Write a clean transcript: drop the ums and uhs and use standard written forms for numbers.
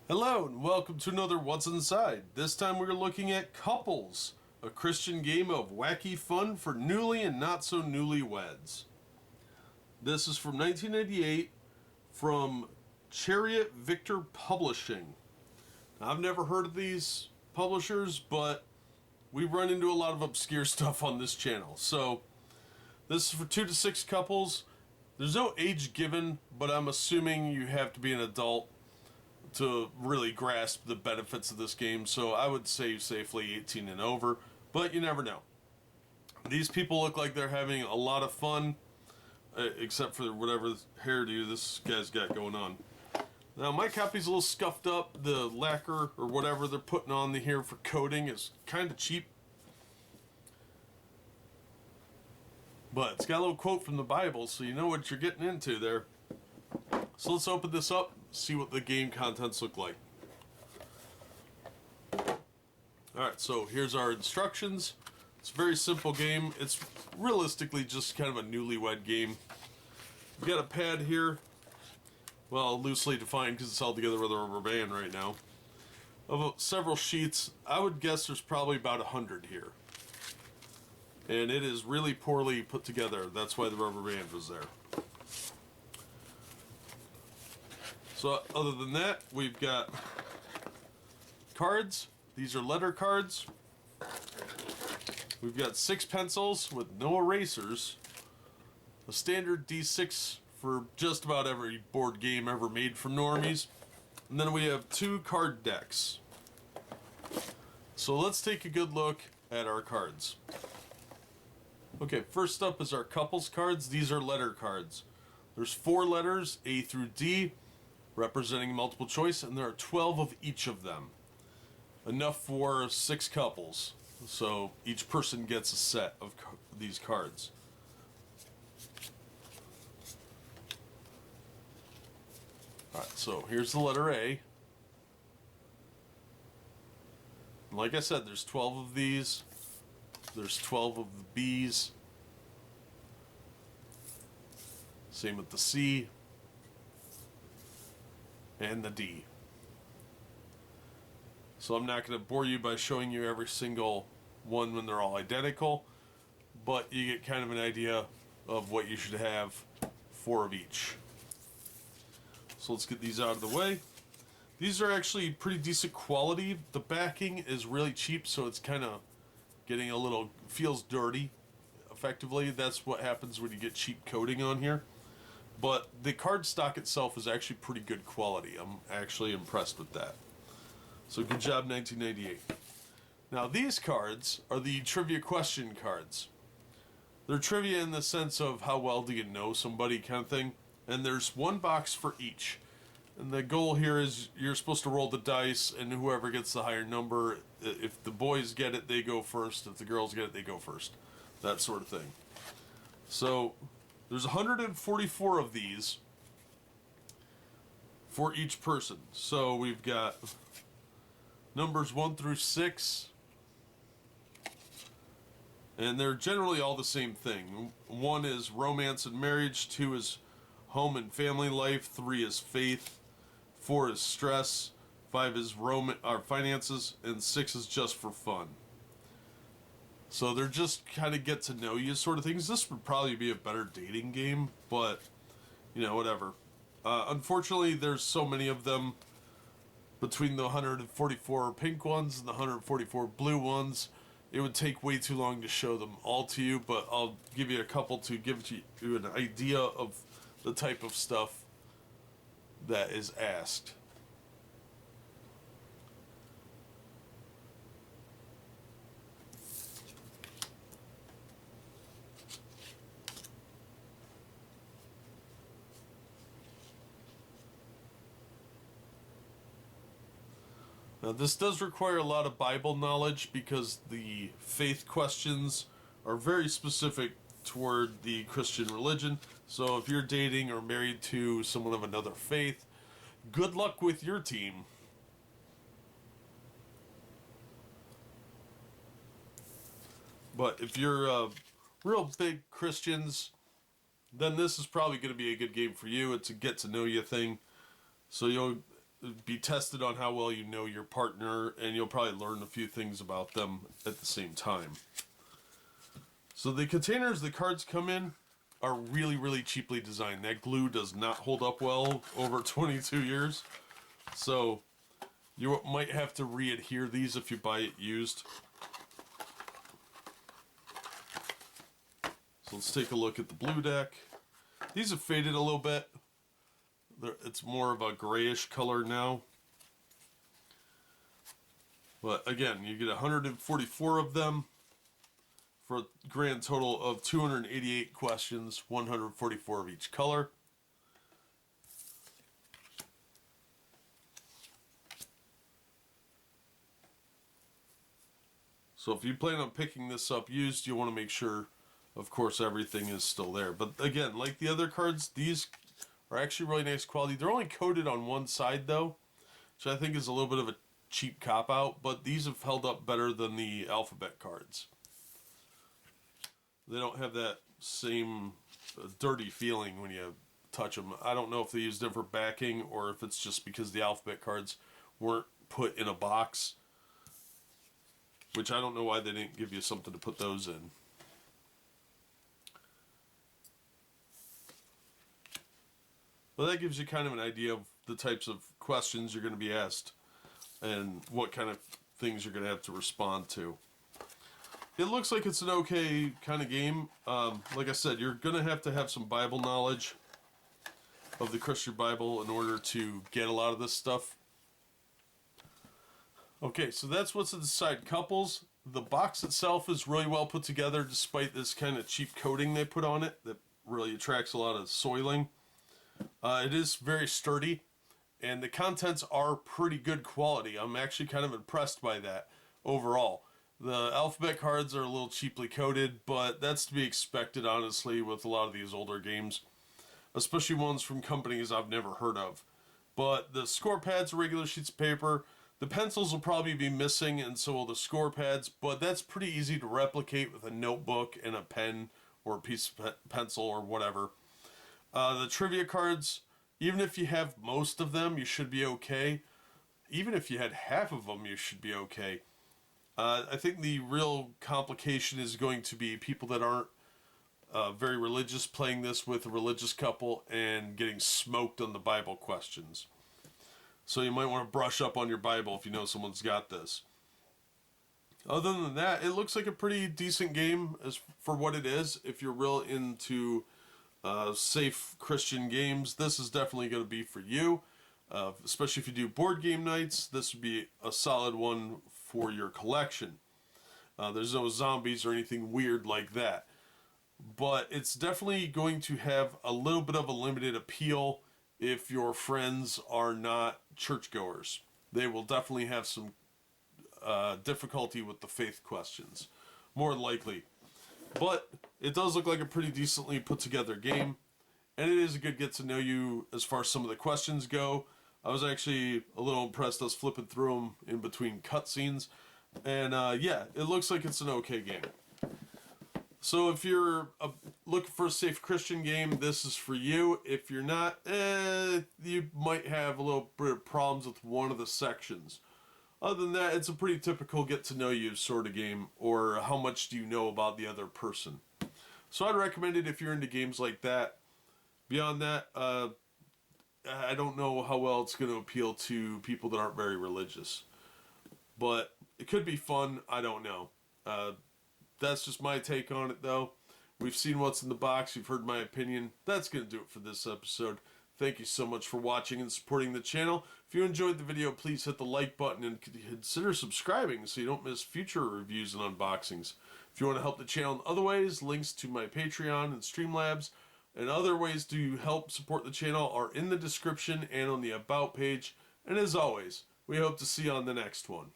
Hello and welcome to another What's Inside. This time we're looking at Couplez, a Christian game of wacky fun for newly and not so newlyweds. This is from 1998 from Chariot Victor Publishing. Now, I've never heard of these publishers, but we run into a lot of obscure stuff on this channel. So this is for 2 to 6 couples. There's no age given, but I'm assuming you have to be an adult to really grasp the benefits of this game, so I would say safely 18 and over, but you never know. These people look like they're having a lot of fun, except for whatever hairdo this guy's got going on. Now, my copy's a little scuffed up. The lacquer or whatever they're putting on here for coating is kind of cheap, but it's got a little quote from the Bible, so you know what you're getting into there. So let's open this up, see what the game contents look like. Alright, so here's our instructions. It's a very simple game. It's realistically just kind of a newlywed game. We've got a pad here, well, loosely defined because it's held together with a rubber band right now, of several sheets. I would guess there's probably about 100 here. And it is really poorly put together. That's why the rubber band was there. So other than that, we've got cards. These are letter cards. We've got 6 pencils with no erasers. A standard D6 for just about every board game ever made for normies. And then we have 2 card decks. So let's take a good look at our cards. Okay, first up is our couples cards. These are letter cards. There's 4 letters, A through D, representing multiple choice, and there are 12 of each of them. Enough for 6 couples, so each person gets a set of these cards. Alright, so here's the letter A. And like I said, there's 12 of these. There's 12 of the B's. Same with the C. And the D. So I'm not going to bore you by showing you every single one when they're all identical, but you get kind of an idea of what you should have, 4 of each. So let's get these out of the way. These are actually pretty decent quality. The backing is really cheap, so it's kind of getting a little, feels dirty, effectively. That's what happens when you get cheap coating on here. But the card stock itself is actually pretty good quality. I'm actually impressed with that. So good job, 1998. Now these cards are the trivia question cards. They're trivia in the sense of how well do you know somebody kind of thing. And there's 1 box for each. And the goal here is you're supposed to roll the dice, and whoever gets the higher number, if the boys get it, they go first. If the girls get it, they go first. That sort of thing. So there's 144 of these for each person. So we've got numbers 1 through 6, and they're generally all the same thing. 1 is romance and marriage, 2 is home and family life, 3 is faith, 4 is stress, 5 is finances, and 6 is just for fun. So they're just kind of get to know you sort of things. This would probably be a better dating game, but, you know, whatever. Unfortunately, there's so many of them between the 144 pink ones and the 144 blue ones. It would take way too long to show them all to you, but I'll give you a couple to give you an idea of the type of stuff that is asked. Now, this does require a lot of Bible knowledge because the faith questions are very specific toward the Christian religion. So if you're dating or married to someone of another faith, good luck with your team. But if you're real big Christians, then this is probably going to be a good game for you. It's a get to know you thing. So you'll be tested on how well you know your partner, and you'll probably learn a few things about them at the same time. So the containers the cards come in are really, really cheaply designed. That glue does not hold up well over 22 years. So you might have to re-adhere these if you buy it used. So let's take a look at the blue deck. These have faded a little bit. It's more of a grayish color now. But again, you get 144 of them for a grand total of 288 questions, 144 of each color. So if you plan on picking this up used, you want to make sure, of course, everything is still there. But again, like the other cards, these are actually really nice quality. They're only coated on one side, though, which I think is a little bit of a cheap cop-out, but these have held up better than the alphabet cards. They don't have that same dirty feeling when you touch them. I don't know if they use different backing or if it's just because the alphabet cards weren't put in a box, which I don't know why they didn't give you something to put those in. Well, that gives you kind of an idea of the types of questions you're going to be asked and what kind of things you're going to have to respond to. It looks like it's an okay kind of game. Like I said, you're going to have some Bible knowledge of the Christian Bible in order to get a lot of this stuff. Okay, so that's what's inside Couplez. The box itself is really well put together despite this kind of cheap coating they put on it that really attracts a lot of soiling. It is very sturdy, and the contents are pretty good quality. I'm actually kind of impressed by that overall. The alphabet cards are a little cheaply coated, but that's to be expected, honestly, with a lot of these older games, especially ones from companies I've never heard of. But the score pads are regular sheets of paper. The pencils will probably be missing, and so will the score pads, but that's pretty easy to replicate with a notebook and a pen or a piece of pencil or whatever. The trivia cards, even if you have most of them, you should be okay. Even if you had half of them, you should be okay. I think the real complication is going to be people that aren't very religious playing this with a religious couple and getting smoked on the Bible questions. So you might want to brush up on your Bible if you know someone's got this. Other than that, it looks like a pretty decent game as for what it is. If you're real into safe Christian games, this is definitely going to be for you. Especially if you do board game nights, this would be a solid one for your collection. There's no zombies or anything weird like that. But it's definitely going to have a little bit of a limited appeal if your friends are not churchgoers. They will definitely have some difficulty with the faith questions, more likely. But it does look like a pretty decently put together game, and it is a good get to know you as far as some of the questions go. I was actually a little impressed. I was flipping through them in between cutscenes, and yeah, it looks like it's an okay game. So if you're looking for a safe Christian game, this is for you. If you're not, you might have a little bit of problems with one of the sections. Other than that, it's a pretty typical get-to-know-you sort of game, or how much do you know about the other person. So I'd recommend it if you're into games like that. Beyond that, I don't know how well it's going to appeal to people that aren't very religious. But it could be fun, I don't know. That's just my take on it, though. We've seen what's in the box, you've heard my opinion. That's going to do it for this episode. Thank you so much for watching and supporting the channel. If you enjoyed the video, please hit the like button and consider subscribing so you don't miss future reviews and unboxings. If you want to help the channel in other ways, links to my Patreon and Streamlabs and other ways to help support the channel are in the description and on the About page. And as always, we hope to see you on the next one.